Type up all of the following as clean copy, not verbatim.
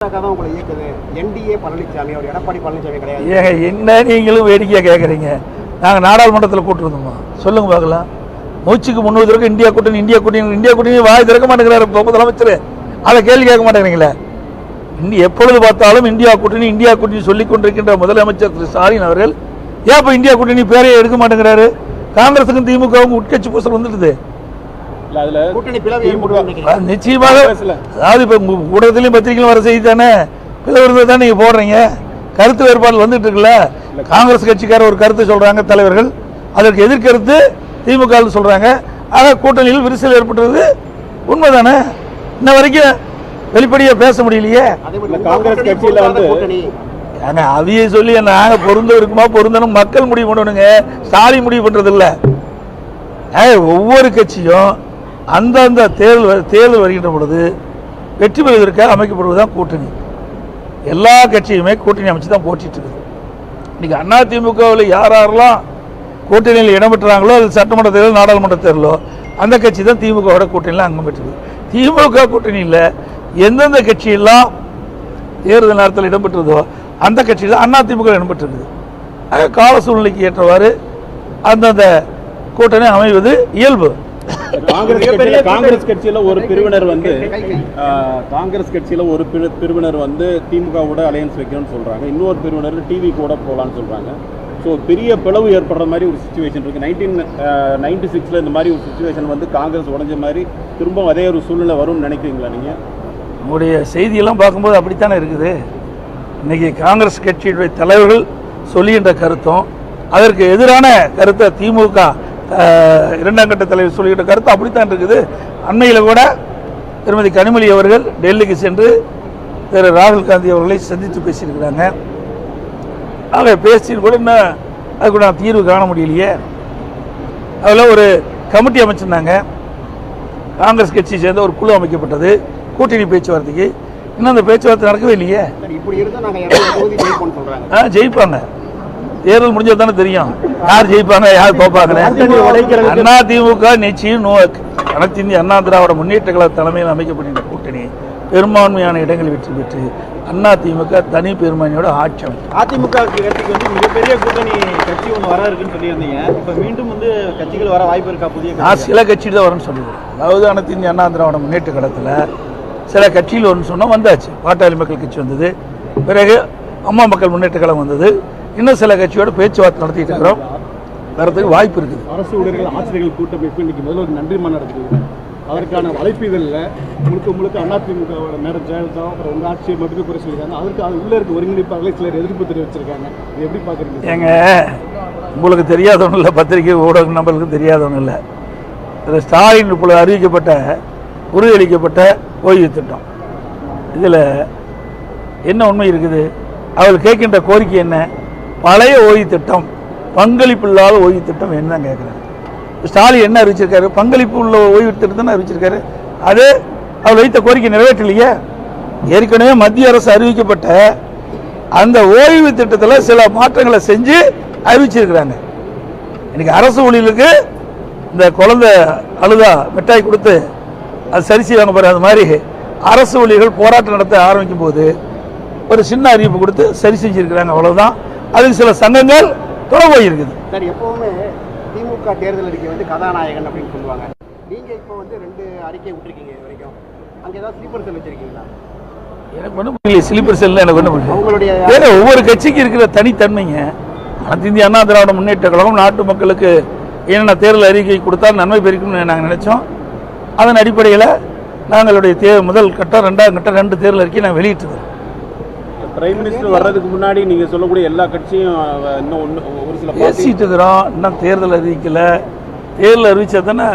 என்ன நீங்களும் வேடிக்கையா கேட்குறீங்க? நாங்கள் நாடாளுமன்றத்தில் கூட்டிருந்தோமா? சொல்லுங்க பார்க்கலாம். மூச்சுக்கு 300 தடவை இந்தியா கூட்டணி வாய் திறக்க மாட்டேங்கிறாரு முதலமைச்சர். அதை கேள்வி கேட்க மாட்டேங்கிறீங்களே. எப்பொழுது பார்த்தாலும் இந்தியா கூட்டணி சொல்லிக் கொண்டிருக்கின்ற முதலமைச்சர் திரு ஸ்டாலின் அவர்கள் ஏன் இப்போ இந்தியா கூட்டணி பேரையே எடுக்க மாட்டேங்கிறாரு? காங்கிரஸுக்கும் திமுகவும் உட்கட்சி பூசல் வந்துடுது. நிச்சயமாக அதாவது இப்ப ஊடகத்திலையும் பத்திரிகையிலும் வர செய்தி தானே பிளவு தான் நீங்க போடுறீங்க. கருத்து வேறுபாடு வந்துட்டு இருக்குல்ல. காங்கிரஸ் கட்சிக்கார ஒரு கருத்து சொல்றாங்க தலைவர்கள், அதற்கு எதிர்கருத்து திமுக சொல்றாங்க. ஆக கூட்டணியில் விரிசல் ஏற்பட்டது உண்மைதானே? இன்ன வரைக்கும் வெளிப்படையா பேச முடியலையே. காங்கிரஸ் கட்சியில வந்து அதையே சொல்லி நாங்க பொருந்த இருக்குமா பொருந்தனும் மக்கள் முடிவு பண்ணணுங்க. ஸ்டாலின் முடிவு பண்றது இல்ல. ஒவ்வொரு கட்சியும் அந்தந்த தேர்தல் வருகின்ற பொழுது வெற்றி பெறுவதற்காக அமைக்கப்படுவதுதான் கூட்டணி. எல்லா கட்சியுமே கூட்டணி அமைச்சு தான் போட்டிட்டு இருக்குது. இன்னைக்கு அதிமுகவில் யாரெல்லாம் கூட்டணியில் இடம்பெற்றாங்களோ அது சட்டமன்ற தேர்தல் நாடாளுமன்ற தேர்தலோ அந்த கட்சி தான் திமுகவோட கூட்டணியில் அங்கம் பெற்றது. திமுக கூட்டணியில் எந்தெந்த கட்சியெல்லாம் தேர்தல் நேரத்தில் இடம்பெற்றதோ அந்த கட்சியில் அதிமுக இடம்பெற்றிருக்குது. கால சூழ்நிலைக்கு ஏற்றவாறு அந்தந்த கூட்டணி அமைவது இயல்பு. காங்கிரஸ் கட்சியில ஒரு பிரிவினர் வந்து திமுகவோட அலையன்ஸ் வைக்கணும்னு சொல்றாங்க. இன்னொரு பிரிவினர் டிவி கூட போகலான்னு சொல்றாங்க. ஸோ பெரிய பிளவு ஏற்படுற மாதிரி ஒரு சுச்சுவேஷன் இருக்கு. 1996 இந்த மாதிரி ஒரு சுச்சுவேஷன் வந்து காங்கிரஸ் உடைஞ்ச மாதிரி திரும்ப அதே ஒரு சூழ்நிலை வரும்னு நினைக்கிறீங்களா நீங்க? உங்களுடைய செய்தியெல்லாம் பார்க்கும்போது அப்படித்தானே இருக்குது. இன்னைக்கு காங்கிரஸ் கட்சியுடைய தலைவர்கள் சொல்லுகின்ற கருத்தும் அதற்கு எதிரான கருத்தை திமுக இரண்டாம் கட்ட தலைவர் சொல்லுகின்ற கருத்து அப்படித்தான் இருக்குது. அண்மையில் கூட திருமதி கனிமொழி அவர்கள் டெல்லிக்கு சென்று திரு ராகுல் காந்தி அவர்களை சந்தித்து பேசியிருக்கிறாங்க. ஆக பேசி கூட அதுக்கு கூட தீர்வு காண முடியலையே. அதில் ஒரு கமிட்டி அமைச்சிருந்தாங்க. காங்கிரஸ் கட்சியை சேர்ந்த ஒரு குழு அமைக்கப்பட்டது கூட்டணி பேச்சுவார்த்தைக்கு. இன்னும் அந்த பேச்சுவார்த்தை நடக்கவே இல்லையே. ஜெயிப்பாங்க. தேர்தல் முடிஞ்சது தானே தெரியும் யார் ஜெயிப்பாங்க யார் தோப்பாங்க. அதிமுக நிச்சயம் அனைத்து இந்திய அண்ணா திராவிட முன்னேற்ற கழக தலைமையில் அமைக்கப்பட்ட கூட்டணி பெரும்பான்மையான இடங்களில் வெற்றி பெற்று அதிமுக தனி பெரும்பான்மையோட ஆட்சி அமைக்கும். அதிமுக கட்சிக்கு வந்து மிகப்பெரிய கூட்டணி கட்சி ஒன்று வர இருக்குன்னு சொல்லியிருந்தீங்க. இப்போ மீண்டும் வந்து கட்சிகள் வர வாய்ப்பு இருக்கா? புதிய நான் சில கட்சியில் தான் வரும்னு சொல்லிடுறேன். அதாவது அனைத்து இந்திய அண்ணா திராவிட முன்னேற்ற கழகத்தில் சில கட்சியில் வரும்னு சொன்னால் வந்தாச்சு. பாட்டாளி மக்கள் கட்சி வந்தது, பிறகு அம்மா மக்கள் முன்னேற்ற கழகம் வந்தது. இன்னும் சில கட்சியோட பேச்சுவார்த்தை நடத்திட்டு இருக்கிறோம். வரதுக்கு வாய்ப்பு இருக்குது. அரசு ஊழியர்கள் ஆசிரியர்கள் கூட்டமைப்பு இன்னைக்கு முதல்ல நன்றிமன்றம் நடத்துது. அதற்கான அழைப்பிதழில் முழுக்க அதிமுக மேடம் ஜெயலலிதா அப்புறம் உங்கள் ஆட்சியை மட்டுமே குறை சொல்லியிருக்காங்க. அதற்கு அது உள்ள இருக்க ஒருங்கிணைப்பாளர்கள் சிலர் எதிர்ப்பு தெரிவிச்சிருக்காங்க. இது எப்படி பார்க்குறீங்க? ஏங்க உங்களுக்கு தெரியாதவங்க இல்லை, பத்திரிகை ஊடக நம்பர்களுக்கு தெரியாதவங்க இல்லை. இதில் ஸ்டாலின் இப்பொழுது உறுதியளிக்கப்பட்ட ஓய்வு திட்டம், இதில் என்ன உண்மை இருக்குது? அவர்கள் கேட்கின்ற கோரிக்கை என்ன? பழைய ஓய்வு திட்டம், பங்களிப்பு இல்லாத ஓய்வு திட்டம் என்னன்னு கேட்குறாங்க. ஸ்டாலின் என்ன அறிவிச்சிருக்காரு? பங்களிப்பு உள்ள ஓய்வு திட்டம் தான் அறிவிச்சிருக்காரு. அது அவர் வைத்த கோரிக்கை நிறைவேற்றலையே. ஏற்கனவே மத்திய அரசு அறிவிக்கப்பட்ட அந்த ஓய்வு திட்டத்தில் சில மாற்றங்களை செஞ்சு அறிவிச்சிருக்கிறாங்க. இன்னைக்கு அரசு ஊழியர்களுக்கு இந்த குழந்தை அழுதா மிட்டாய் கொடுத்து அது சரி செய்வாங்க பாரு, அது மாதிரி அரசு ஊழியர்கள் போராட்டம் நடத்த ஆரம்பிக்கும் போது ஒரு சின்ன அறிவிப்பு கொடுத்து சரி செஞ்சிருக்கிறாங்க. அவ்வளவுதான். அதுக்கு சில சங்கங்கள் தொடர்பு இருக்குது. சார், எப்பவுமே திமுக தேர்தல் அறிக்கை வந்து கதாநாயகன் அப்படின்னு சொல்லுவாங்க. நீங்க இப்போ வந்து 2 அறிக்கை விட்டுருக்கீங்க இது வரைக்கும். அங்கே ஏதாவது ஸ்லீப்பர் செல் வச்சிருக்கீங்களா? எனக்கு ஒன்றும் புரியல. ஸ்லீப்பர் செல் எனக்கு ஒன்றும் புரியல. உங்களுடைய ஒவ்வொரு கட்சிக்கு இருக்கிற தனித்தன்மைங்க. அனைத்து இந்திய அண்ணா திராவிட முன்னேற்ற கழகம் நாட்டு மக்களுக்கு என்னென்ன தேர்தல் அறிக்கை கொடுத்தால் நன்மை பெருக்கும்னு நாங்கள் நினைச்சோம். அதன் அடிப்படையில் நாங்களுடைய முதல் கட்டம் 2ஆம் கட்டம் 2 தேர்தல் அறிக்கை நாங்கள் வெளியிட்டுருக்கோம். பிரைம் மினிஸ்டர் வர்றதுக்கு முன்னாடி நீங்க சொல்லக்கூடிய எல்லா கட்சியும் இன்னும் ஒரு சில பேசிட்டு இருக்கிறோம். இன்னும் தேர்தல் அறிவிக்கல. தேர்தல் அறிவிச்சா தானே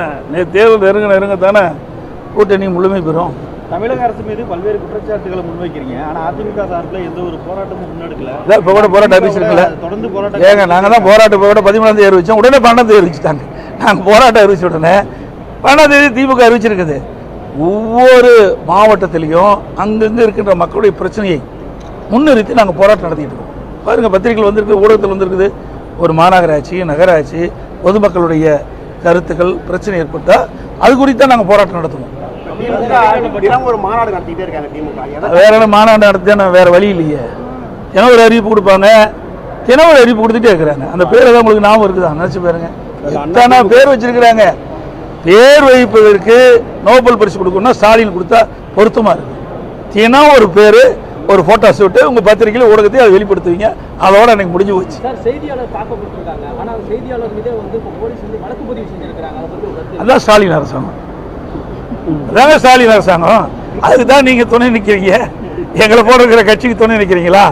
தேர்தல் நெருங்க தானே கூட்டணி முழுமை பெறும். தமிழக அரசு மீது பல்வேறு குற்றச்சாட்டுகளை முன்வைக்கிறீங்க. ஆனால் அதிமுக சார்பில் எந்த ஒரு போராட்டமும் முன்னெடுக்கல. இப்போ கூட போராட்டம் அறிவிச்சிருக்கல. தொடர்ந்து போராட்டம் ஏங்க நாங்கள் தான் போராட்டம் இப்போ கூட 13ஆம் தேதி அறிவிச்சோம். உடனே 12ஆம் தேதி அறிவிச்சுட்டாங்க. நாங்கள் போராட்டம் அறிவிச்ச உடனே 12ஆம் தேதி திமுக அறிவிச்சிருக்குது. ஒவ்வொரு மாவட்டத்திலையும் அங்கங்கே இருக்கின்ற மக்களுடைய பிரச்சனையை முன்னிறுத்தி நாங்கள் போராட்டம் நடத்திட்டு இருக்கோம். பாருங்கள், பத்திரிகைகள் வந்திருக்கு, ஊடகத்தில் வந்திருக்குது. ஒரு மாநகராட்சி நகராட்சி பொதுமக்களுடைய கருத்துக்கள் பிரச்சனை ஏற்பட்டால் அது குறித்து நாங்கள் போராட்டம் நடத்துவோம். தினம் ஒரு மாநாடு நடத்திட்டே இருக்காங்க திமுக. வேற என்ன மாநாடு நடத்தி வேற வழி இல்லையே. தினம் ஒரு அறிவிப்பு கொடுப்பாங்க, தினம் ஒரு அறிவிப்பு கொடுத்துட்டே இருக்கிறாங்க. அந்த பேர் தான் உங்களுக்கு ஞாபகம் இருக்குதா? நினைச்சு பாருங்க, எத்தனை பேர் வச்சிருக்கிறாங்க. பேர் வைப்பதற்கு நோபல் பரிசு கொடுக்கணும்னா ஸ்டாலின் கொடுத்தா பொருத்தமா இருக்கு. தினம் ஒரு பேரு, ஒரு போட்டோ ஷூட்டு உங்க பத்திரிகையில் ஊடகத்தை அதை வெளிப்படுத்துவீங்க. அதோட எனக்கு முடிஞ்சு போச்சு. செய்தியாளர் தாக்கப்பட்டிருக்காங்க. ஆனால் செய்தியாளர் மீதே வந்து போலீஸ் வந்து வழக்கு பதிவு செஞ்சிருக்காங்க. அதான் ஸ்டாலின் அரசாங்கம். அதாங்க ஸ்டாலின் அரசாங்கம். அதுக்கு தான் நீங்க துணை நிற்கிறீங்க. எங்களை போட இருக்கிற கட்சிக்கு துணை நிற்கிறீங்களா?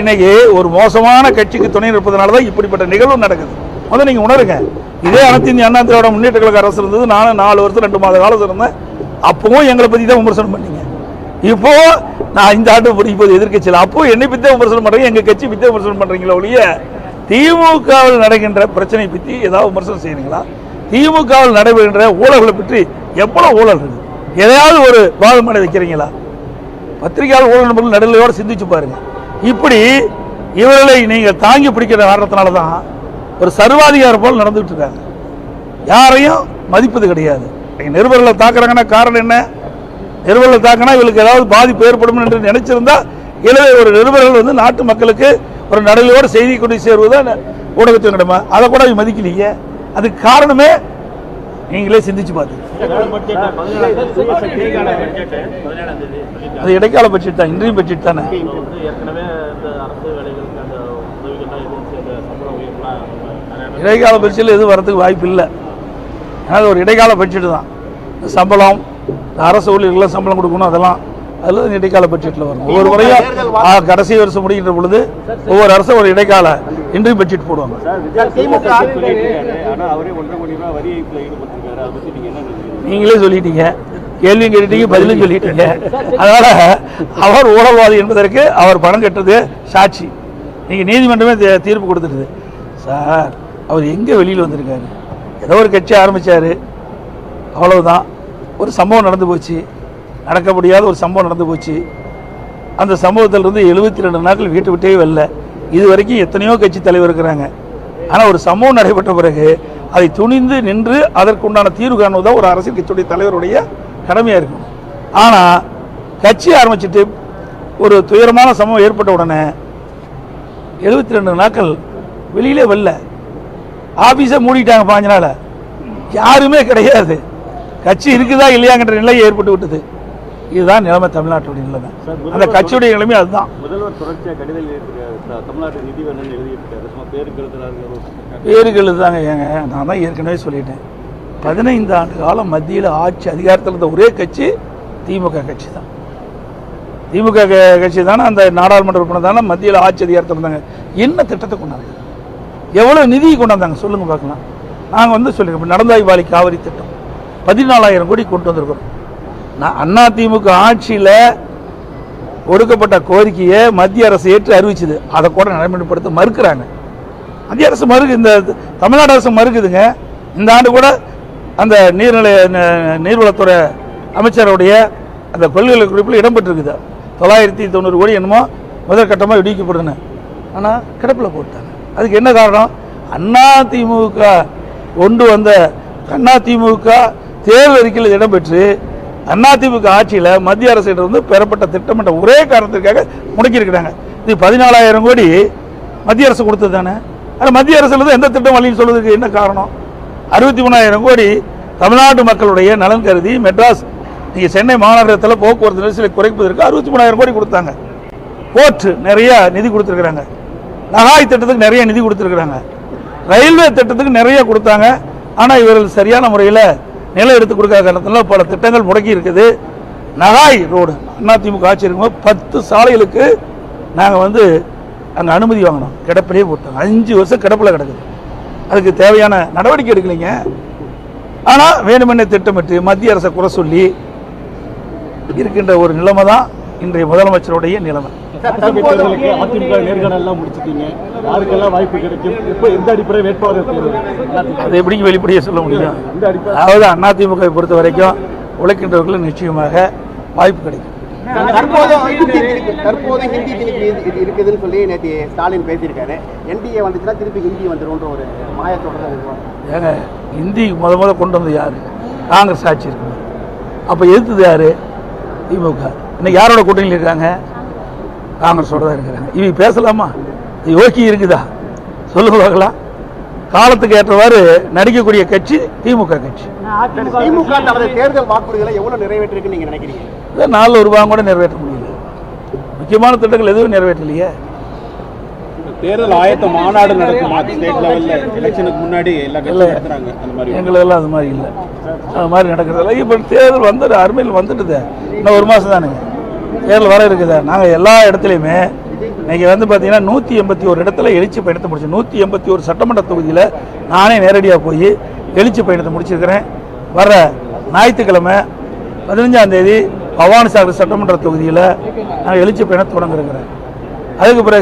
இன்னைக்கு ஒரு மோசமான கட்சிக்கு துணை நிற்பதனால தான் இப்படிப்பட்ட நிகழ்வு நடக்குது. முதல்ல நீங்க உணருங்க. இதே அனைத்து இந்திய அண்ணா திராவிட முன்னேற்ற கழக அரசு இருந்தது. நானும் 4 வருஷம் 2 மாத காலம் இருந்தேன். அப்பவும் எங்களை பத்தி தான் விமர்சனம் பண்ணீங்க. இப்போ நான் இந்த ஆண்டு இப்போது எதிர்க்கட்சியில் அப்போ என்னை பத்தி விமர்சனம் பண்றீங்க, எங்க கட்சி பத்தி விமர்சனம் பண்றீங்களா ஒழிய திமுகவில் நடக்கின்ற பிரச்சனை பற்றி ஏதாவது விமர்சனம் செய்யறீங்களா? திமுகவில் நடைபெறுகின்ற ஊழல்களை பற்றி எவ்வளவு ஊழல் இருக்கு, எதையாவது ஒரு வாதம் வைக்கிறீங்களா? பத்திரிகையாளர் ஊழல் நபர்கள் நடுநிலையோடு சிந்திச்சு பாருங்க. இப்படி இவர்களை நீங்கள் தாங்கி பிடிக்கிற காரணத்தினால தான் ஒரு சர்வாதிகார போல் நடந்துகிட்டு இருக்காங்க. யாரையும் மதிப்பது கிடையாது. நிருபர்களை தாக்குறாங்கன்னா காரணம் என்ன? நிருபர்களை தாக்கினா இவங்களுக்கு ஏதாவது பாதிப்பு ஏற்படும் என்று நினைச்சிருந்தா எனவே ஒரு நிருபர்கள் வந்து நாட்டு மக்களுக்கு ஒரு நடுநிலையோடு செய்தி கொண்டு சேருவதுதான் ஊடகத்தின் கடமை. அதை கூட மதிக்கலீங்க. அதுக்கு காரணமே நீங்களே சிந்திச்சு பார்த்து. அது இடைக்கால பட்ஜெட் தான், இன்றைய பட்ஜெட் தானே. இடைக்கால பட்ஜெட்டில் எதுவும் வரதுக்கு வாய்ப்பு இல்லை. ஏன்னா ஒரு இடைக்கால பட்ஜெட் தான். சம்பளம், அரசு ஊழியர்கள்லாம் சம்பளம் கொடுக்கணும், அதெல்லாம் அதில் இடைக்கால பட்ஜெட்டில் வரும். ஒவ்வொரு முறையும் கடைசி வருஷம் முடிகின்ற பொழுது ஒவ்வொரு அரசும் ஒரு இடைக்கால இன்றைய பட்ஜெட் போடுவாங்க. நீங்களே சொல்லிட்டீங்க, கேள்வியும் கேட்டீங்க, பதிலும் சொல்லிட்டீங்க. அதனால அவர் ஊழல்வாதி என்பதற்கு அவர் பணம் கட்டுறது சாட்சி. நீங்க நீதிமன்றமே தீர்ப்பு கொடுத்துருது. சார் அவர் எங்க வெளியில் வந்திருக்காரு? ஏதோ ஒரு கட்சி ஆரம்பிச்சாரு, அவ்வளவுதான். ஒரு சம்பவம் நடந்து போச்சு, நடக்க முடியாத ஒரு சம்பவம் நடந்து போச்சு. அந்த சம்பவத்திலிருந்து 72 நாட்கள் வீட்டு விட்டே வரல. இது வரைக்கும் எத்தனையோ கட்சி தலைவர் இருக்கிறாங்க. ஆனால் ஒரு சம்பவம் நடைபெற்ற பிறகு அதை துணிந்து நின்று அதற்குண்டான தீர்வு காணுவதான் ஒரு அரசியல் கட்சியுடைய தலைவருடைய கடமையாக இருக்கும். ஆனால் கட்சி ஆரம்பிச்சுட்டு ஒரு துயரமான சம்பவம் ஏற்பட்ட உடனே 72 நாட்கள் வெளியிலே வரல. ஆஃபீஸை மூடிட்டாங்க 5 நாள். யாருமே கிடையாது. கட்சி இருக்குதா இல்லையாங்கிற நிலை ஏற்பட்டு விட்டது. இதுதான் நிலைமை, தமிழ்நாட்டுடைய நிலைமை. அந்த கட்சியுடைய நிலைமை அதுதான். முதல்வர் தொடர்ச்சியாக கடிதம் தமிழ்நாட்டு நிதி வேணும்னு எழுதியிருக்காரு. பேருக்கு எழுதுதாங்க. ஏங்க நான் தான் ஏற்கனவே சொல்லிட்டேன், 15 ஆண்டு காலம் மத்தியில் ஆட்சி அதிகாரத்தில் இருந்த ஒரே கட்சி திமுக கட்சி தான். திமுக கட்சி தானே அந்த நாடாளுமன்ற உறுப்பினர் தானே மத்தியில் ஆட்சி அதிகாரத்தில் இருந்தாங்க. என்ன திட்டத்தை கொண்டாங்க, எவ்வளோ நிதி கொண்டாந்தாங்க சொல்லுங்க பார்க்கலாம். நாங்கள் வந்து சொல்லியிருக்கோம், நடந்தாய் வாலி காவிரி திட்டம் 14,000 கோடி கொண்டு வந்திருக்கிறோம். அண்ணா திமுக ஆட்சியில் கொடுக்கப்பட்ட கோரிக்கையை மத்திய அரசு ஏற்று அறிவிச்சது. அதை கூட நடைமுறைப்படுத்த மறுக்கிறாங்க. மத்திய அரசு இந்த தமிழ்நாடு அரசு மறுக்குதுங்க. இந்த ஆண்டு கூட அந்த நீர்வளத்துறை அமைச்சருடைய அந்த கொள்கை குறிப்பில் இடம்பெற்றிருக்குது. 990 கோடி என்னமோ முதற்கட்டமாக விடுவிக்கப்படுதுன்னு. ஆனால் கிடப்பில் போட்டாங்க. அதுக்கு என்ன காரணம்? அண்ணா திமுக கொண்டு வந்த அண்ணா திமுக தேர்தல் அறிக்கையில் இடம்பெற்று அதிமுக ஆட்சியில் மத்திய அரசிடம் பெறப்பட்ட திட்டமிட்ட ஒரே காரணத்திற்காக முடக்கியிருக்கிறாங்க. இது 14,000 கோடி மத்திய அரசு கொடுத்தது தானே. ஆனால் மத்திய அரசுல எந்த திட்டம் வழின்னு சொல்வதற்கு என்ன காரணம்? 63,000 கோடி தமிழ்நாட்டு மக்களுடைய நலன் கருதி மெட்ராஸ் நீங்கள் சென்னை மாநகரத்தில் போக்குவரத்து நெரிசலை குறைப்பதற்கு 63,000 கோடி கொடுத்தாங்க. போர்ட்டு நிறைய நிதி கொடுத்துருக்குறாங்க. நகாய் திட்டத்துக்கு நிறைய நிதி கொடுத்துருக்குறாங்க. ரயில்வே திட்டத்துக்கு நிறைய கொடுத்தாங்க. ஆனால் இவர்கள் சரியான முறையில் நிலம் எடுத்து கொடுக்காத காரணத்தினால பல திட்டங்கள் முடக்கி இருக்குது. நகாய் ரோடு அதிமுக ஆட்சி இருக்கும்போது 10 சாலைகளுக்கு நாங்கள் வந்து அங்கே அனுமதி வாங்கினோம். கிடப்பிலே போட்டோம். 5 வருஷம் கிடப்பில் கிடக்குது. அதுக்கு தேவையான நடவடிக்கை எடுக்கலைங்க. ஆனால் வேணுமென்னே திட்டமிட்டு மத்திய அரசை குறை சொல்லி இருக்கின்ற ஒரு நிலைமை தான் இன்றைய முதலமைச்சருடைய நிலைமை. அதிமுக நேர்காணலாம் முடிச்சிட்டீங்க, யாருக்கெல்லாம் வாய்ப்பு கிடைக்கும், இப்போ எந்த அடிப்படை வேட்பாளர் அதை எப்படி வெளிப்படையாக சொல்ல முடியும்? அதாவது அதிமுக பொறுத்த வரைக்கும் உழைக்கின்றவர்களுக்கு நிச்சயமாக வாய்ப்பு கிடைக்கும். தற்போது ஹிந்தி திணிப்பு இருக்குதுன்னு சொல்லி நேற்று ஸ்டாலின் பேசியிருக்காரு. என்டிஏ வந்துச்சுன்னா திருப்பி ஹிந்தி வந்துடும் ஒரு மாயத்தோட தான் இருக்கும். ஏங்க ஹிந்தி முத கொண்டு வந்தது யாரு? காங்கிரஸ் ஆட்சி இருக்கு. அப்போ எதிர்த்தது யாரு? திமுக. இன்னைக்கு யாரோட கூட்டணியில் இருக்காங்க? காங்கிரஸோட தான் இருக்கிறாங்க. இவங்க பேசலாமா? யோகி இருக்குதா? சொல்லுங்க பார்க்கலாம். காலத்துக்கு ஏற்றவாறு நடிக்கக்கூடிய கட்சி திமுக கட்சி. திமுக தனது தேர்தல் வாக்குறுதிகளை எவ்வளவு நிறைவேற்றிருக்குன்னு நீங்க நினைக்கிறீங்க? 4 ரூபாய் கூட நிறைவேற்ற முடியல. முக்கியமான திட்டங்கள் எதுவும் நிறைவேற்றலையே. தேர்தல் ஆயத்த மாநாடு நடக்குமா ஸ்டேட் லெவல்ல எலெக்ஷனுக்கு முன்னாடி எல்லா கட்சியும் நடத்துறாங்க அந்த மாதிரி? எங்களெல்லாம் அது மாதிரி இல்லை, அது மாதிரி நடக்கிறதில்ல. இப்போ தேர்தல் வந்து அருமையில் வந்துட்டுது. இன்னும் 1 மாதம் தானுங்க தேர்தல் வர இருக்குதா. நாங்கள் எல்லா இடத்துலையுமே இன்னைக்கு வந்து பார்த்தீங்கன்னா 181 இடத்துல எழுச்சி பயணத்தை முடிச்சோம். 181 சட்டமன்ற தொகுதியில் நானே நேரடியாக போய் எழுச்சி பயணத்தை முடிச்சிருக்கிறேன். வர ஞாயிற்றுக்கிழமை 15ஆம் தேதி பவானி சாகர் சட்டமன்ற தொகுதியில் நான் எழுச்சி பயணம் தொடங்க இருக்கிறேன். அதுக்கு பிறகு